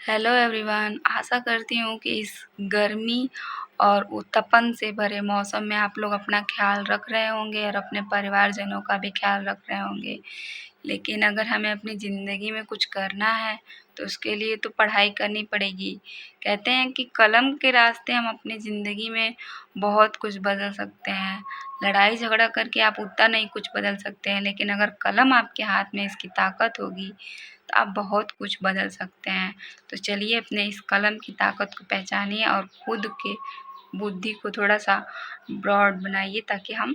Hello everyone, आशा करती हूँ कि इस गर्मी और उत्तपन से भरे मौसम में आप लोग अपना ख्याल रख रहे होंगे और अपने परिवारजनों का भी ख्याल रख रहे होंगे। लेकिन अगर हमें अपनी ज़िंदगी में कुछ करना है तो उसके लिए तो पढ़ाई करनी पड़ेगी। कहते हैं कि कलम के रास्ते हम अपनी ज़िंदगी में बहुत कुछ बदल सकते हैं। लड़ाई झगड़ा करके आप उतना नहीं कुछ बदल सकते हैं, लेकिन अगर कलम आपके हाथ में इसकी ताकत होगी तो आप बहुत कुछ बदल सकते हैं। तो चलिए अपने इस कलम की ताकत को पहचानिए और खुद के बुद्धि को थोड़ा-सा ब्रॉड बनाइए ताकि हम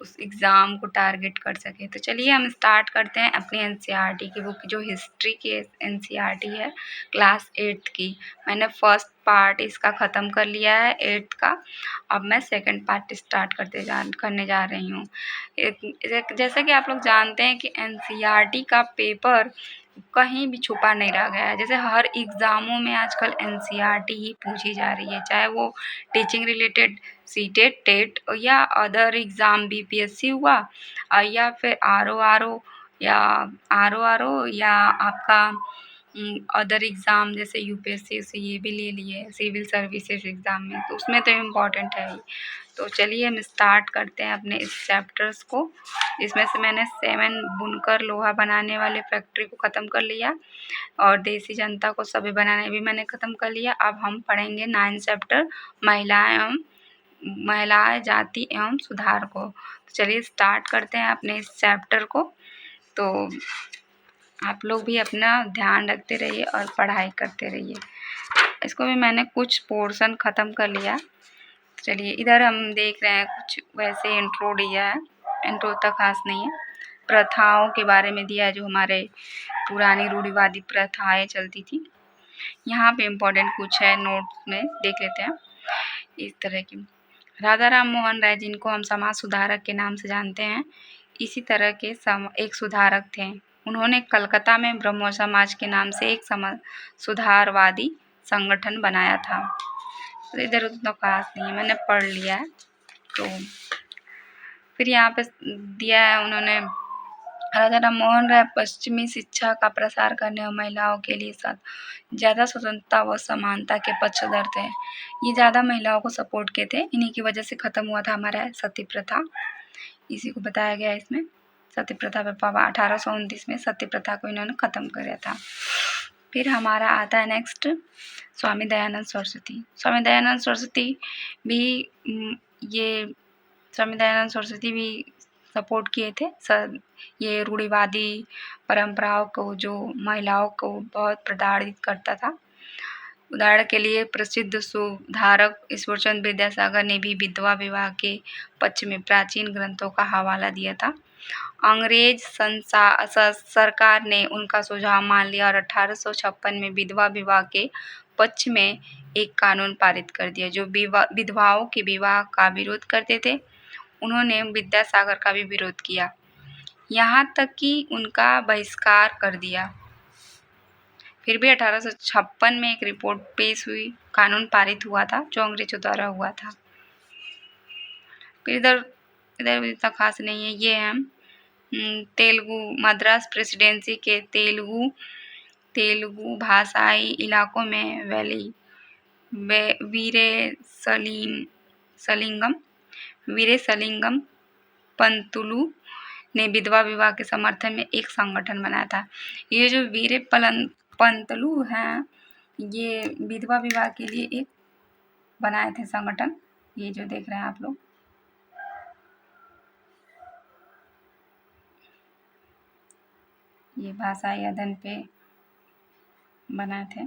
उस एग्ज़ाम को टारगेट कर सकें। तो चलिए हम स्टार्ट करते हैं अपनी एनसीईआरटी की बुक, जो हिस्ट्री की एनसीईआरटी है क्लास 8th की। मैंने फर्स्ट पार्ट इसका ख़त्म कर लिया है 8th का। अब मैं सेकंड पार्ट स्टार्ट करने जा रही हूँ। जैसा कि आप लोग जानते हैं कि एनसीईआरटी का पेपर कहीं भी छुपा नहीं रह गया है। जैसे हर एग्ज़ामों में आजकल एनसीईआरटी ही पूछी जा रही है, चाहे वो टीचिंग रिलेटेड सीटेट, टेट या अदर एग्ज़ाम बीपीएससी हुआ या फिर आरओ या आपका अदर एग्ज़ाम जैसे यूपीएससी से ये भी ले लिए सिविल सर्विसेज एग्ज़ाम में, तो उसमें तो इम्पॉर्टेंट है ही। तो चलिए हम स्टार्ट करते हैं अपने इस चैप्टर्स को। इसमें से मैंने 7 बुनकर लोहा बनाने वाले फैक्ट्री को ख़त्म कर लिया और देसी जनता को सभी बनाने भी मैंने ख़त्म कर लिया। अब हम पढ़ेंगे 9 चैप्टर महिलाएं, जाति एवं सुधार को। तो चलिए स्टार्ट करते हैं अपने इस चैप्टर को। तो आप लोग भी अपना ध्यान रखते रहिए और पढ़ाई करते रहिए। इसको भी मैंने कुछ पोर्शन ख़त्म कर लिया। चलिए इधर हम देख रहे हैं कुछ वैसे इंट्रो दिया है, इंट्रो उतना खास नहीं है। प्रथाओं के बारे में दिया है, जो हमारे पुरानी रूढ़िवादी प्रथाएं चलती थी। यहाँ पे इम्पोर्टेंट कुछ है, नोट्स में देख लेते हैं। इस तरह की राधा राम मोहन राय, जिनको हम समाज सुधारक के नाम से जानते हैं, इसी तरह के एक सुधारक थे। उन्होंने कलकत्ता में ब्रह्मो समाज के नाम से एक समाज सुधारवादी संगठन बनाया था। तो इधर उतना खास नहीं है, मैंने पढ़ लिया है। तो फिर यहाँ पे दिया है उन्होंने, राजा राम मोहन राय पश्चिमी शिक्षा का प्रसार करने और महिलाओं के लिए ज़्यादा स्वतंत्रता व समानता के पक्षधर थे। ये ज़्यादा महिलाओं को सपोर्ट के थे। इन्हीं की वजह से ख़त्म हुआ था हमारा सती प्रथा। इसी को बताया गया है इसमें। सती प्रथा पे 1829 में सती प्रथा को इन्होंने ख़त्म कर था। फिर हमारा आता है नेक्स्ट स्वामी दयानंद सरस्वती। स्वामी दयानंद सरस्वती भी सपोर्ट किए थे ये रूढ़िवादी परंपराओं को, जो महिलाओं को बहुत प्रताड़ित करता था। उदाहरण के लिए प्रसिद्ध सुधारक ईश्वरचंद्र विद्यासागर ने भी विधवा विवाह के पक्ष में प्राचीन ग्रंथों का हवाला दिया था। अंग्रेज सरकार ने उनका सुझाव मान लिया और 1856 में विधवा विवाह के पक्ष में एक कानून पारित कर दिया। जो विधवाओं के विवाह का विरोध करते थे, उन्होंने विद्यासागर का भी विरोध किया, यहाँ तक कि उनका बहिष्कार कर दिया। फिर भी 1856 में एक रिपोर्ट पेश हुई, कानून पारित हुआ था जो अंग्रेजों द्वारा हुआ था। फिर इधर इतना खास नहीं है। ये है तेलुगु, मद्रास प्रेसिडेंसी के तेलुगु भाषाई इलाकों में वीरेसलिंगम पंतुलु ने विधवा विवाह के समर्थन में एक संगठन बनाया था। ये जो पंतलु हैं, ये विधवा विवाह के लिए एक बनाए थे संगठन। ये जो देख रहे हैं आप लोग, ये भाषाई अध्ययन पे बनाए थे।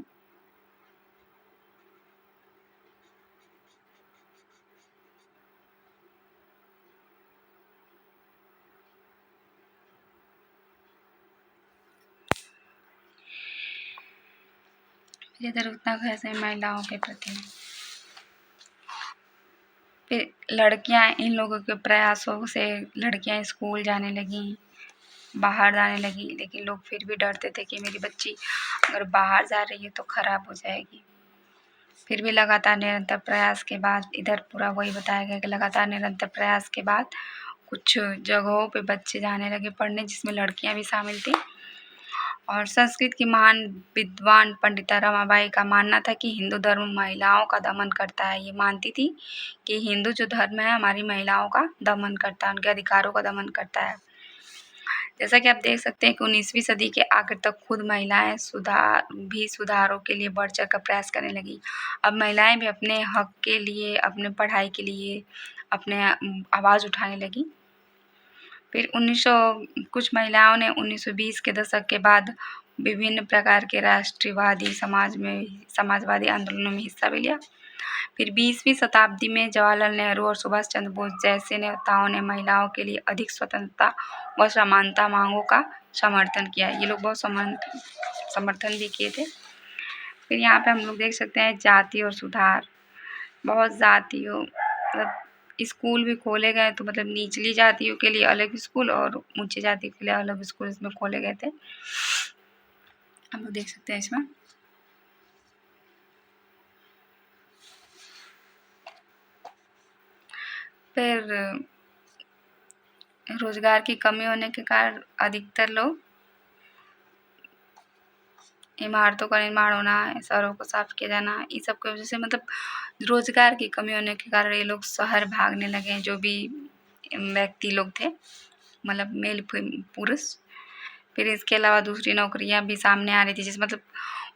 इधर उतना कैसे महिलाओं के प्रति। फिर लड़कियां, इन लोगों के प्रयासों से लड़कियां स्कूल जाने लगी, बाहर जाने लगी, लेकिन लोग फिर भी डरते थे कि मेरी बच्ची अगर बाहर जा रही है तो खराब हो जाएगी। फिर भी लगातार निरंतर प्रयास के बाद, इधर पूरा वही बताया गया कि लगातार निरंतर प्रयास के बाद कुछ जगहों पे बच्चे जाने लगे पढ़ने, जिसमें लड़कियां भी शामिल थी। और संस्कृत की महान विद्वान पंडिता रमाबाई का मानना था कि हिंदू धर्म महिलाओं का दमन करता है। ये मानती थी कि हिंदू जो धर्म है हमारी महिलाओं का दमन करता है, उनके अधिकारों का दमन करता है। जैसा कि आप देख सकते हैं कि 19वीं सदी के आखिर तक खुद महिलाएं सुधारों के लिए बढ़ चढ़ कर प्रयास करने लगी। अब महिलाएं भी अपने हक के लिए, अपने पढ़ाई के लिए अपने आवाज़ उठाने लगी। फिर कुछ महिलाओं ने 1920 के दशक के बाद विभिन्न प्रकार के राष्ट्रवादी समाजवादी आंदोलनों में हिस्सा भी लिया। फिर 20वीं शताब्दी में जवाहरलाल नेहरू और सुभाष चंद्र बोस जैसे नेताओं ने महिलाओं के लिए अधिक स्वतंत्रता व समानता मांगों का समर्थन किया। ये लोग बहुत समर्थन भी किए थे। फिर यहाँ पे हम लोग देख सकते हैं जाति और सुधार। बहुत जातियों मतलब स्कूल भी खोले गए, तो मतलब निचली जातियों के लिए अलग स्कूल और ऊंची जाति के लिए अलग स्कूल इसमें खोले गए थे। हम लोग देख सकते हैं इसमें। फिर रोजगार की कमी होने के कारण अधिकतर लोग इमारतों का निर्माण होना, शहरों को साफ किया जाना, इस सब की वजह से मतलब रोजगार की कमी होने के कारण ये लोग शहर भागने लगे, जो भी व्यक्ति लोग थे, मतलब मेल पुरुष। फिर इसके अलावा दूसरी नौकरियां भी सामने आ रही थी, जैसे मतलब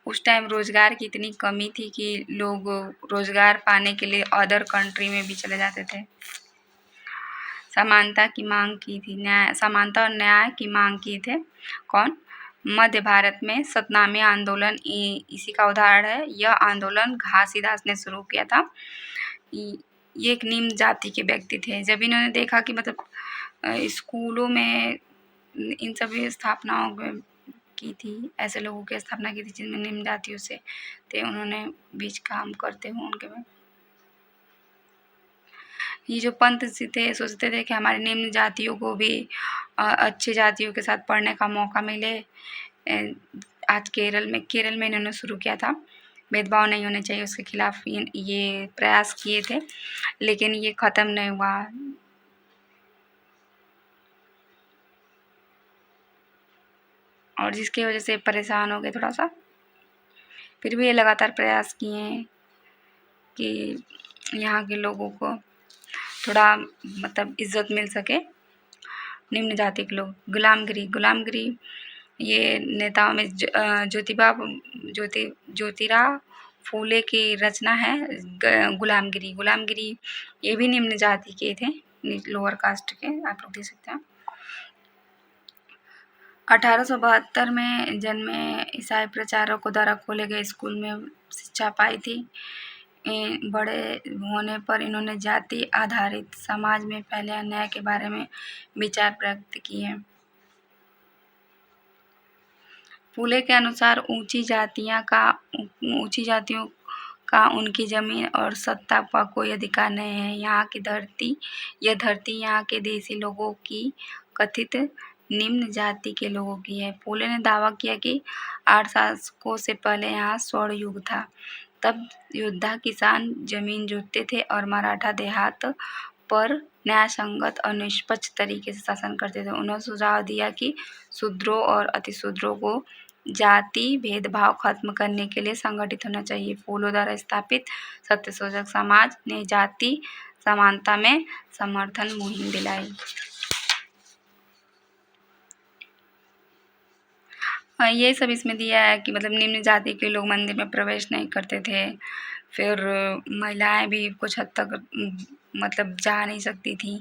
उस टाइम रोजगार की इतनी कमी थी कि लोग रोजगार पाने के लिए अदर कंट्री में भी चले जाते थे। समानता की मांग की थी, समानता और न्याय की मांग की थे कौन? मध्य भारत में सतनामी आंदोलन इसी का उदाहरण है। यह आंदोलन घासीदास ने शुरू किया था। ये एक निम्न जाति के व्यक्ति थे। जब इन्होंने देखा कि मतलब स्कूलों में इन सभी स्थापनाओं की थी, ऐसे लोगों की स्थापना की थी जिनमें निम्न जातियों से थे, उन्होंने बीच काम करते हुए उनके में ये जो पंत थे सोचते थे कि हमारे निम्न जातियों को भी अच्छी जातियों के साथ पढ़ने का मौका मिले। आज केरल में इन्होंने शुरू किया था, भेदभाव नहीं होने चाहिए उसके खिलाफ ये प्रयास किए थे, लेकिन ये ख़त्म नहीं हुआ। और जिसकी वजह से परेशान हो गए थोड़ा सा। फिर भी ये लगातार प्रयास किए कि यहाँ के लोगों को थोड़ा मतलब इज्जत मिल सके। निम्न जाति के लोग गुलामगिरी ये नेताओं में ज्योतिराव फूले की रचना है। गुलामगिरी ये भी निम्न जाति के थे, लोअर कास्ट के, आप लोग देख सकते हैं। 1872 में जन्मे ईसाई प्रचारकों द्वारा खोले गए स्कूल में शिक्षा पाई थी। बड़े होने पर इन्होंने जाति आधारित समाज में फैले अन्याय के बारे में विचार व्यक्त किए। फूले के अनुसार ऊंची जातियों का उनकी जमीन और सत्ता पर कोई अधिकार नहीं है। यह धरती यहाँ के देसी लोगों की कथित निम्न जाति के लोगों की है। फूले ने दावा किया कि 8 शासकों से पहले यहाँ स्वर्ण युग था। तब योद्धा किसान जमीन जोतते थे और मराठा देहात पर न्यायसंगत और निष्पक्ष तरीके से शासन करते थे। उन्होंने सुझाव दिया कि शूद्रों और अतिशूद्रों को जाति भेदभाव खत्म करने के लिए संगठित होना चाहिए। फूलों द्वारा स्थापित सत्यशोधक समाज ने जाति समानता में समर्थन मुहिम दिलाई। ये सब इसमें दिया है कि मतलब निम्न जाति के लोग मंदिर में प्रवेश नहीं करते थे। फिर महिलाएं भी कुछ हद तक मतलब जा नहीं सकती थी,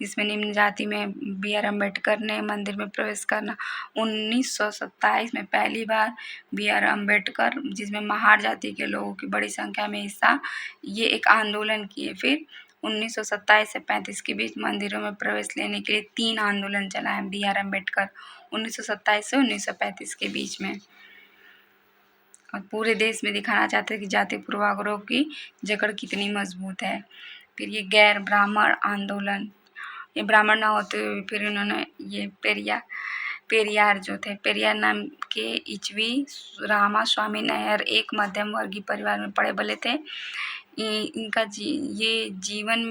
जिसमें निम्न जाति में B.R. अम्बेडकर ने मंदिर में प्रवेश करना 1927 में पहली बार B.R. अम्बेडकर, जिसमें महार जाति के लोगों की बड़ी संख्या में हिस्सा, ये एक आंदोलन किए। फिर 1927 से 35 के बीच मंदिरों में प्रवेश लेने के लिए 3 आंदोलन चलाए B.R. अम्बेडकर 1927 से 1935 के बीच में, और पूरे देश में दिखाना चाहते हैं कि जाति पूर्वाग्रह की जकड़ कितनी मजबूत है। फिर ये गैर ब्राह्मण आंदोलन, ये ब्राह्मण ना होते हुए फिर इन्होंने ये पेरियार जो थे, पेरियार नाम के इचवी रामा स्वामी नायर एक मध्यम वर्गीय परिवार में पले बड़े थे। इनका ये जीवन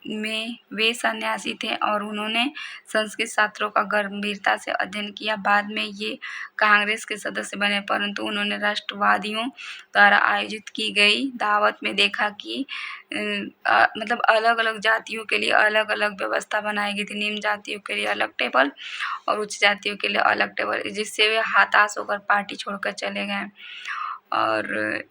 में वे सन्यासी थे और उन्होंने संस्कृत शास्त्रों का गंभीरता से अध्ययन किया। बाद में ये कांग्रेस के सदस्य बने, परंतु उन्होंने राष्ट्रवादियों द्वारा आयोजित की गई दावत में देखा कि मतलब अलग-अलग जातियों के लिए अलग-अलग व्यवस्था बनाई गई थी। निम्न जातियों के लिए अलग टेबल और उच्च जातियों के लिए अलग टेबल, जिससे वे हताश होकर पार्टी छोड़कर चले गए और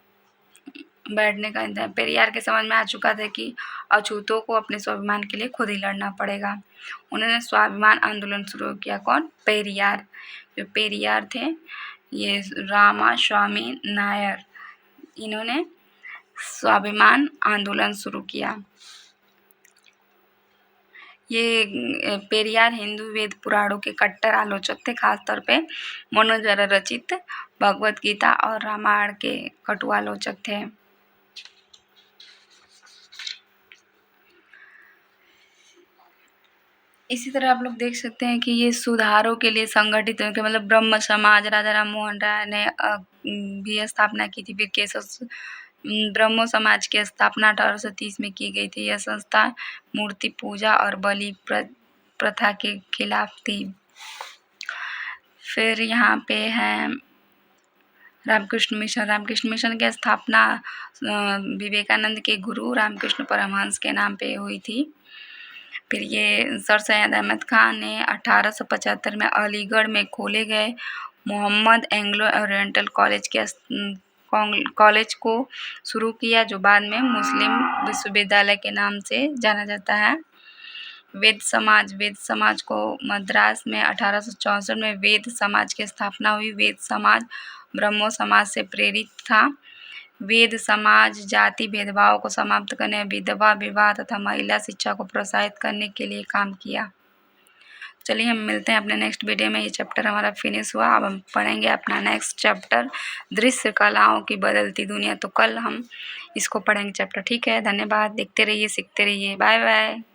बैठने का इंतज़ाम। पेरियार के समझ में आ चुका था कि अछूतों को अपने स्वाभिमान के लिए खुद ही लड़ना पड़ेगा। उन्होंने स्वाभिमान आंदोलन शुरू किया। कौन? पेरियार। जो पेरियार थे ये रामास्वामी नायर, इन्होंने स्वाभिमान आंदोलन शुरू किया। ये पेरियार हिंदू वेद पुराणों के कट्टर आलोचक थे, खासतौर पे मनोज द्वारा रचित भगवत गीता और रामायण के कटु आलोचक थे। इसी तरह आप लोग देख सकते हैं कि ये सुधारों के लिए संगठित होकर मतलब ब्रह्म समाज राजा राम मोहन राय ने भी स्थापना की थी। फिर केशव ब्रह्मो समाज की स्थापना 1830 में की गई थी। यह संस्था मूर्ति पूजा और बलि प्रथा के खिलाफ थी। फिर यहाँ पे है रामकृष्ण मिशन। रामकृष्ण मिशन की स्थापना विवेकानंद के गुरु रामकृष्ण परमहंस के नाम पे हुई थी। फिर ये सर सैयद अहमद खान ने 1875 में अलीगढ़ में खोले गए मोहम्मद एंग्लो ओरिएंटल कॉलेज को शुरू किया, जो बाद में मुस्लिम विश्वविद्यालय के नाम से जाना जाता है। वेद समाज को मद्रास में 1864 में वेद समाज की स्थापना हुई। वेद समाज ब्रह्मो समाज से प्रेरित था। वेद समाज जाति भेदभाव को समाप्त करने, विधवा विवाह तथा महिला शिक्षा को प्रोत्साहित करने के लिए काम किया। चलिए हम मिलते हैं अपने नेक्स्ट वीडियो में। ये चैप्टर हमारा फिनिश हुआ। अब हम पढ़ेंगे अपना नेक्स्ट चैप्टर दृश्य कलाओं की बदलती दुनिया। तो कल हम इसको पढ़ेंगे चैप्टर। ठीक है, धन्यवाद। देखते रहिए, सीखते रहिए। Bye bye.